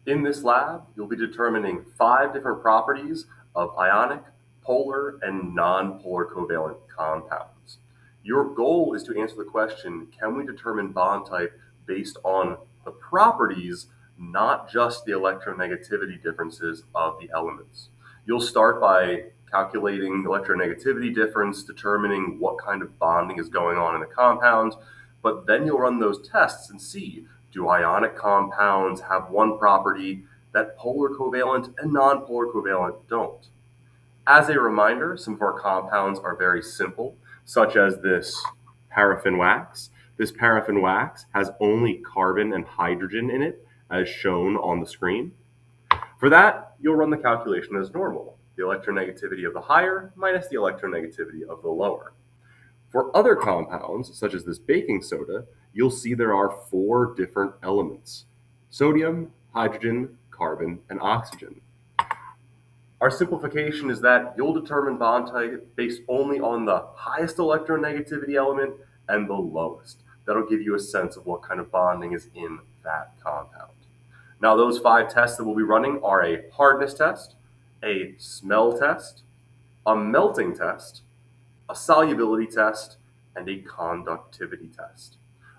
In this lab, you'll be determining 5 different properties of ionic, polar, and nonpolar covalent compounds. Your goal is to answer the question, can we determine bond type based on the properties, not just the electronegativity differences of the elements? You'll start by calculating the electronegativity difference, determining what kind of bonding is going on in the compound, but then you'll run those tests and see, do ionic compounds have one property that polar covalent and nonpolar covalent don't? As a reminder, some of our compounds are very simple, such as this paraffin wax. This paraffin wax has only carbon and hydrogen in it, as shown on the screen. For that, you'll run the calculation as normal, the electronegativity of the higher minus the electronegativity of the lower. For other compounds, such as this baking soda, you'll see there are 4 different elements: sodium, hydrogen, carbon, and oxygen. Our simplification is that you'll determine bond type based only on the highest electronegativity element and the lowest. That'll give you a sense of what kind of bonding is in that compound. Now, those 5 tests that we'll be running are a hardness test, a smell test, a melting test, a solubility test, and a conductivity test.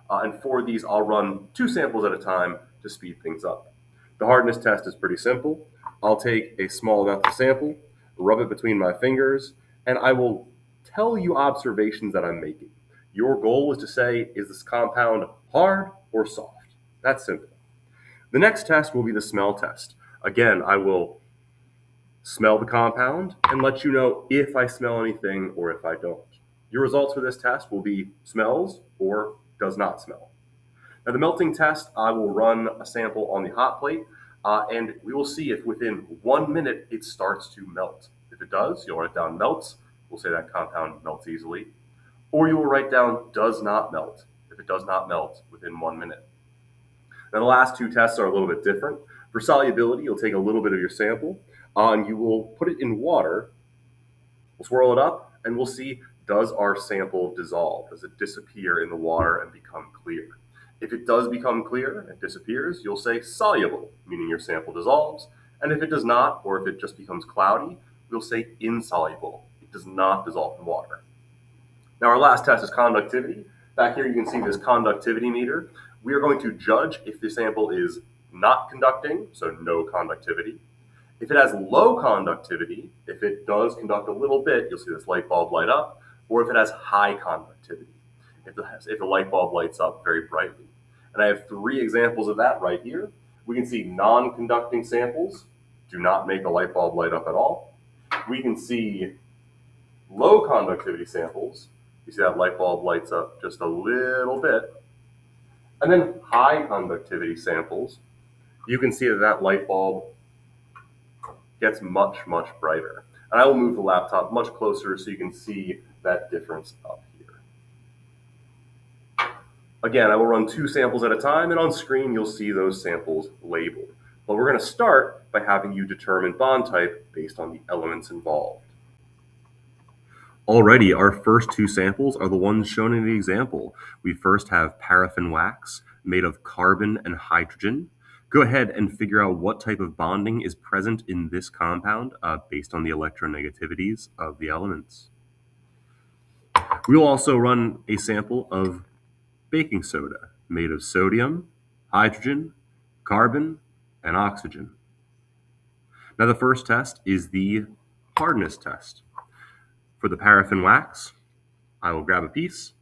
And for these, I'll run 2 samples at a time to speed things up. The hardness test is pretty simple. I'll take a small amount of sample, rub it between my fingers, and I will tell you observations that I'm making. Your goal is to say, is this compound hard or soft? That's simple. The next test will be the smell test. Again, I will smell the compound and let you know if I smell anything or if I don't. Your results for this test will be smells or does not smell. Now, the melting test, I will run a sample on the hot plate, and we will see if within 1 minute it starts to melt. If it does, you'll write down melts. We'll say that compound melts easily. Or you will write down does not melt if it does not melt within 1 minute. Now, the last 2 tests are a little bit different. For solubility, you'll take a little bit of your sample, and you will put it in water. We'll swirl it up, and we'll see, does our sample dissolve? Does it disappear in the water and become clear? If it does become clear and disappears, you'll say soluble, meaning your sample dissolves. And if it does not, or if it just becomes cloudy, we'll say insoluble. It does not dissolve in water. Now, our last test is conductivity. Back here you can see this conductivity meter. We are going to judge if the sample is not conducting, so no conductivity. If it has low conductivity, if it does conduct a little bit, you'll see this light bulb light up, or if it has high conductivity, if the light bulb lights up very brightly. And I have 3 examples of that right here. We can see non-conducting samples do not make a light bulb light up at all. We can see low conductivity samples. You see that light bulb lights up just a little bit. And then high conductivity samples, you can see that that light bulb gets much, much brighter. And I will move the laptop much closer so you can see that difference up here. Again, I will run 2 samples at a time, and on screen you'll see those samples labeled. But we're going to start by having you determine bond type based on the elements involved. Already, our first 2 samples are the ones shown in the example. We first have paraffin wax made of carbon and hydrogen. Go ahead and figure out what type of bonding is present in this compound based on the electronegativities of the elements. We will also run a sample of baking soda made of sodium, hydrogen, carbon, and oxygen. Now, the first test is the hardness test. For the paraffin wax, I will grab a piece,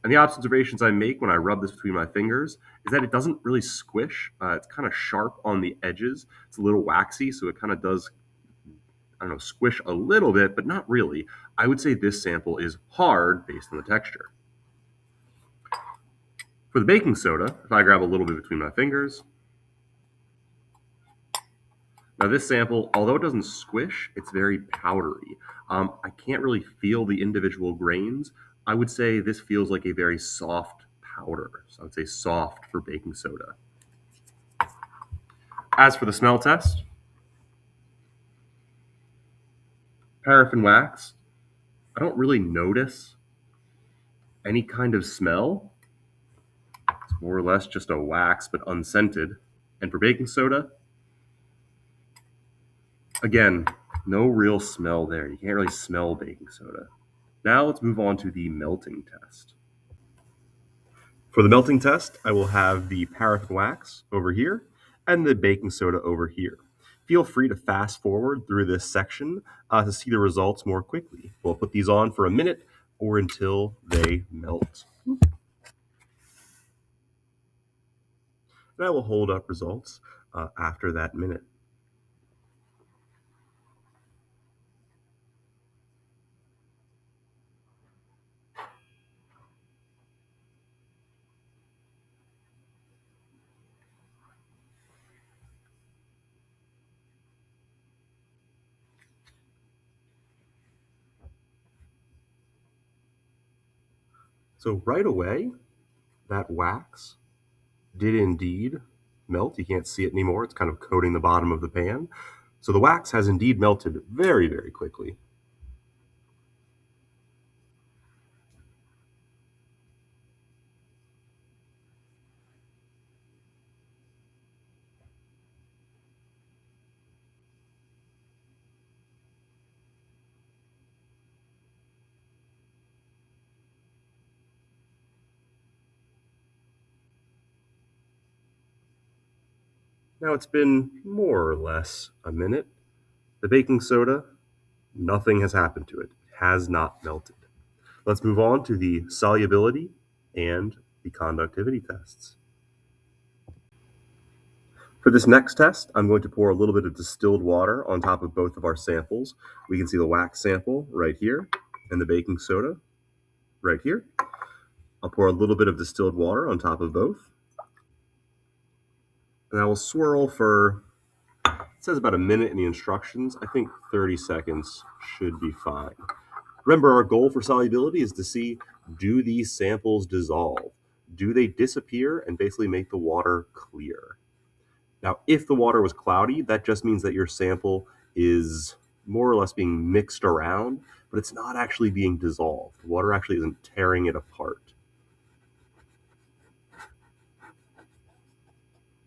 and the observations I make when I rub this between my fingers is that it doesn't really squish. It's kind of sharp on the edges. It's a little waxy, so it kind of does, squish a little bit, but not really. I would say this sample is hard based on the texture. For the baking soda, if I grab a little bit between my fingers, now this sample, although it doesn't squish, it's very powdery. I can't really feel the individual grains. I would say this feels like a very soft powder. So I would say soft for baking soda. As for the smell test, paraffin wax, I don't really notice any kind of smell. It's more or less just a wax, but unscented. And for baking soda, Again, no real smell there. You can't really smell baking soda. Now let's move on to the melting test. For the melting test, I will have the paraffin wax over here and the baking soda over here. Feel free to fast forward through this section to see the results more quickly. We'll put these on for a minute or until they melt. And I will hold up results after that minute. So right away, that wax did indeed melt. You can't see it anymore. It's kind of coating the bottom of the pan. So the wax has indeed melted very, very quickly. Now it's been more or less a minute. The baking soda, nothing has happened to it. It has not melted. Let's move on to the solubility and the conductivity tests. For this next test, I'm going to pour a little bit of distilled water on top of both of our samples. We can see the wax sample right here and the baking soda right here. I'll pour a little bit of distilled water on top of both. And I will swirl for, it says about a minute in the instructions. I think 30 seconds should be fine. Remember, our goal for solubility is to see, do these samples dissolve? Do they disappear and basically make the water clear? Now, if the water was cloudy, that just means that your sample is more or less being mixed around, but it's not actually being dissolved. The water actually isn't tearing it apart.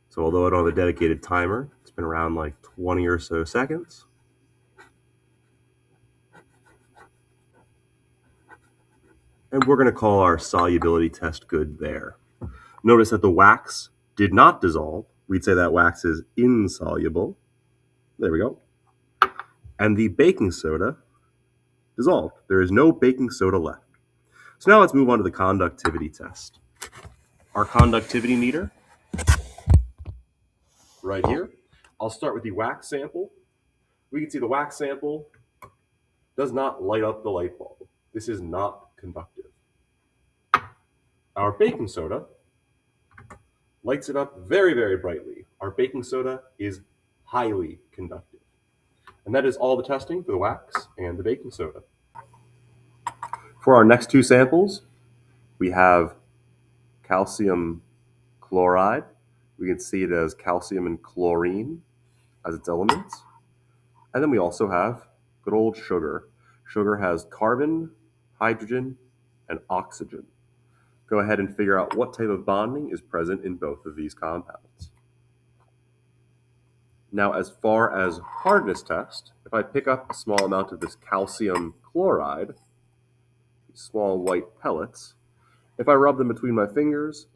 So although I don't have a dedicated timer, it's been around like 20 or so seconds. And we're going to call our solubility test good there. Notice that the wax did not dissolve. We'd say that wax is insoluble. There we go. And the baking soda dissolved. There is no baking soda left. So now let's move on to the conductivity test. Our conductivity meter, right here. I'll start with the wax sample. We can see the wax sample does not light up the light bulb. This is not conductive. Our baking soda lights it up very, very brightly. Our baking soda is highly conductive. And that is all the testing for the wax and the baking soda. For our next two samples, we have calcium chloride. We can see it as calcium and chlorine as its elements. And then we also have good old sugar. Sugar has carbon, hydrogen, and oxygen. Go ahead and figure out what type of bonding is present in both of these compounds. Now, as far as hardness test, if I pick up a small amount of this calcium chloride, these small white pellets, if I rub them between my fingers,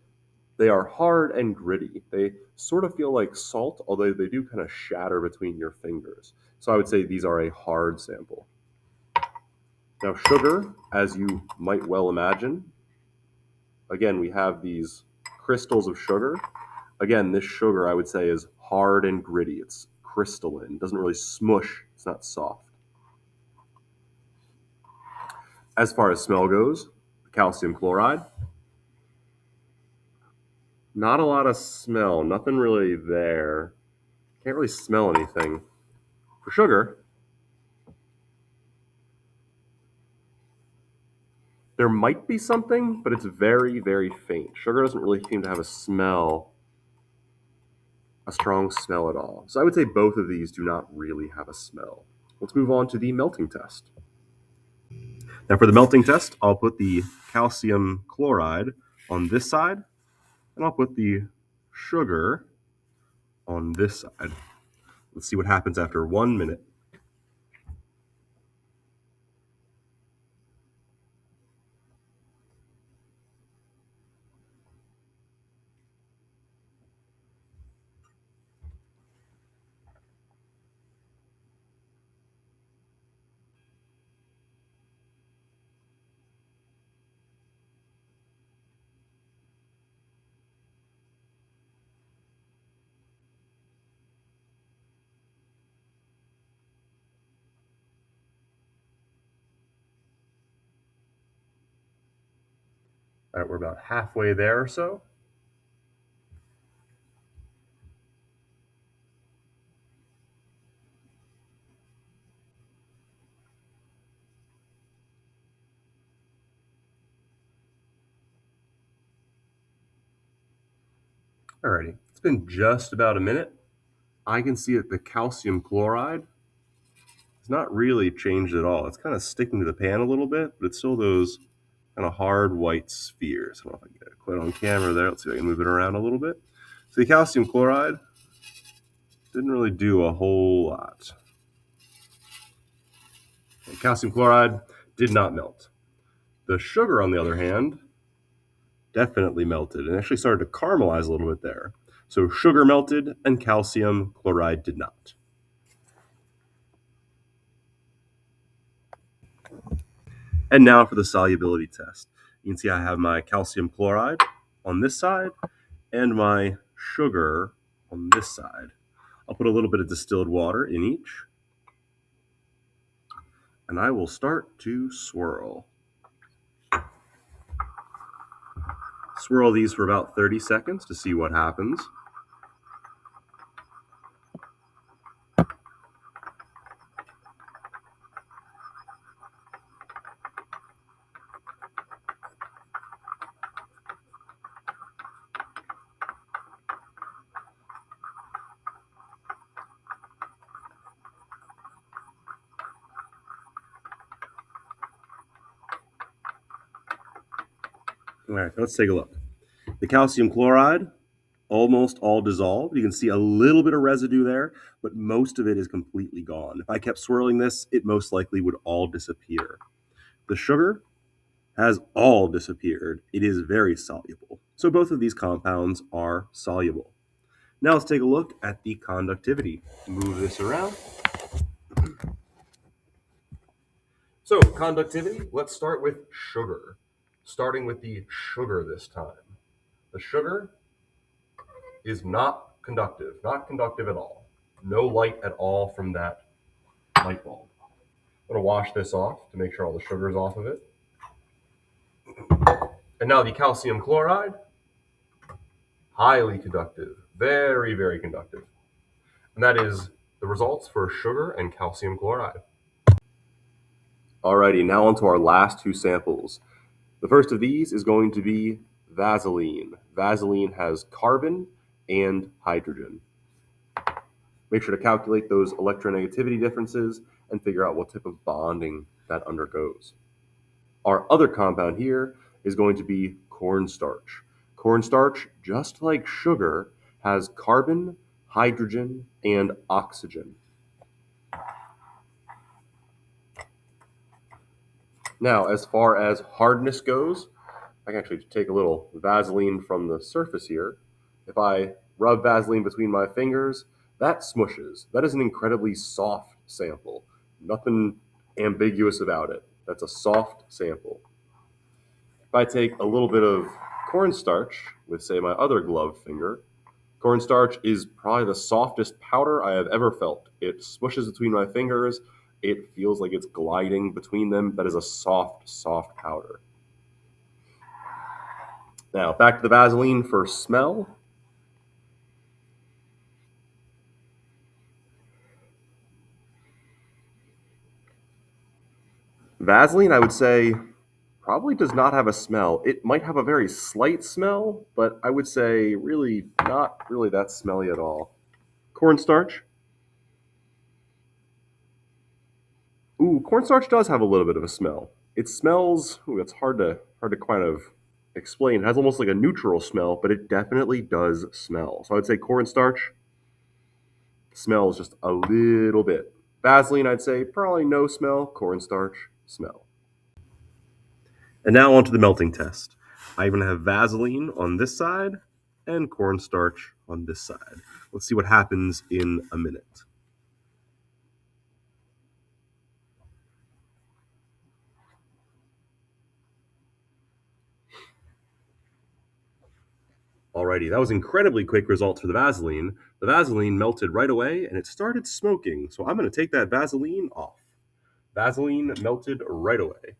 they are hard and gritty. They sort of feel like salt, although they do kind of shatter between your fingers. So I would say these are a hard sample. Now, sugar, as you might well imagine, again, we have these crystals of sugar. Again, this sugar, I would say, is hard and gritty. It's crystalline. It doesn't really smush. It's not soft. As far as smell goes, calcium chloride, not a lot of smell. Nothing really there. Can't really smell anything. For sugar, there might be something, but it's very, very faint. Sugar doesn't really seem to have a smell, a strong smell at all. So I would say both of these do not really have a smell. Let's move on to the melting test. Now for the melting test, I'll put the calcium chloride on this side, and I'll put the sugar on this side. Let's see what happens after 1 minute. All right, we're about halfway there or so. Alrighty, it's been just about a minute. I can see that the calcium chloride has not really changed at all. It's kind of sticking to the pan a little bit, but it's still those kind of hard white spheres. I don't know if I can get it quite on camera there. Let's see if I can move it around a little bit. So the calcium chloride didn't really do a whole lot. And calcium chloride did not melt. The sugar, on the other hand, definitely melted and actually started to caramelize a little bit there. So sugar melted and calcium chloride did not. And now for the solubility test. You can see I have my calcium chloride on this side and my sugar on this side. I'll put a little bit of distilled water in each. And I will start to swirl. Swirl these for about 30 seconds to see what happens. All right, let's take a look. The calcium chloride, almost all dissolved. You can see a little bit of residue there, but most of it is completely gone. If I kept swirling this, it most likely would all disappear. The sugar has all disappeared. It is very soluble. So both of these compounds are soluble. Now let's take a look at the conductivity. Move this around. So conductivity, let's start with sugar. Starting with the sugar this time. The sugar is not conductive at all. No light at all from that light bulb. I'm going to wash this off to make sure all the sugar is off of it. And now the calcium chloride, highly conductive, very, very conductive. And that is the results for sugar and calcium chloride. Alrighty, now on to our last two samples. The first of these is going to be Vaseline. Vaseline has carbon and hydrogen. Make sure to calculate those electronegativity differences and figure out what type of bonding that undergoes. Our other compound here is going to be cornstarch. Cornstarch, just like sugar, has carbon, hydrogen, and oxygen. Now, as far as hardness goes, I can actually take a little Vaseline from the surface here. If I rub Vaseline between my fingers, that smushes. That is an incredibly soft sample. Nothing ambiguous about it. That's a soft sample. If I take a little bit of cornstarch with, say, my other gloved finger, cornstarch is probably the softest powder I have ever felt. It smushes between my fingers. It feels like it's gliding between them. That is a soft, soft powder. Now, back to the Vaseline for smell. Vaseline, I would say, probably does not have a smell. It might have a very slight smell, but I would say really not really that smelly at all. Cornstarch. Ooh, cornstarch does have a little bit of a smell. It smells, it's hard to kind of explain. It has almost like a neutral smell, but it definitely does smell. So I would say cornstarch smells just a little bit. Vaseline, I'd say, probably no smell. Cornstarch, smell. And now onto the melting test. I even have Vaseline on this side and cornstarch on this side. Let's see what happens in a minute. Alrighty, that was incredibly quick results for the Vaseline. The Vaseline melted right away and it started smoking. So I'm going to take that Vaseline off. Vaseline melted right away.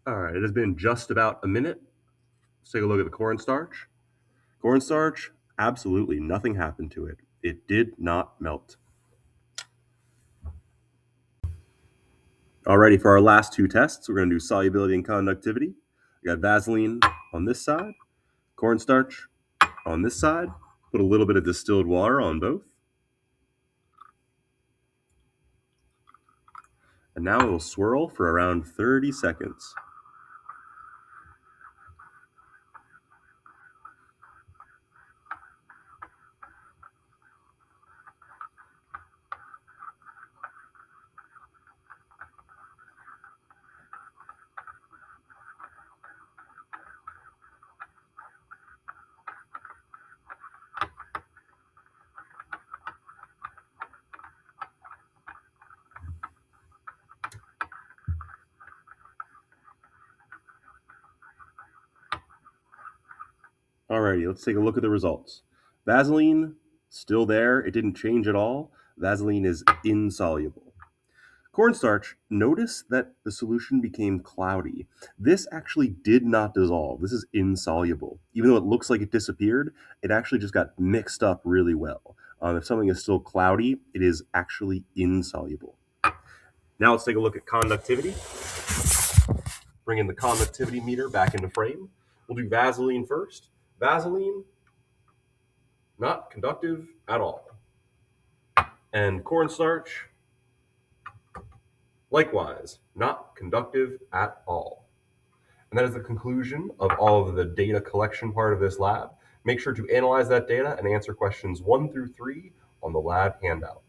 Alright, it has been just about a minute. Let's take a look at the cornstarch. Cornstarch, absolutely nothing happened to it. It did not melt. Alrighty, for our last two tests, we're going to do solubility and conductivity. We got Vaseline on this side, cornstarch on this side. Put a little bit of distilled water on both. And now it will swirl for around 30 seconds. Alrighty, let's take a look at the results. Vaseline, still there. It didn't change at all. Vaseline is insoluble. Cornstarch, notice that the solution became cloudy. This actually did not dissolve. This is insoluble. Even though it looks like it disappeared, it actually just got mixed up really well. If something is still cloudy, it is actually insoluble. Now let's take a look at conductivity. Bring in the conductivity meter back into frame. We'll do Vaseline first. Vaseline, not conductive at all. And cornstarch, likewise, not conductive at all. And that is the conclusion of all of the data collection part of this lab. Make sure to analyze that data and answer questions 1 through 3 on the lab handout.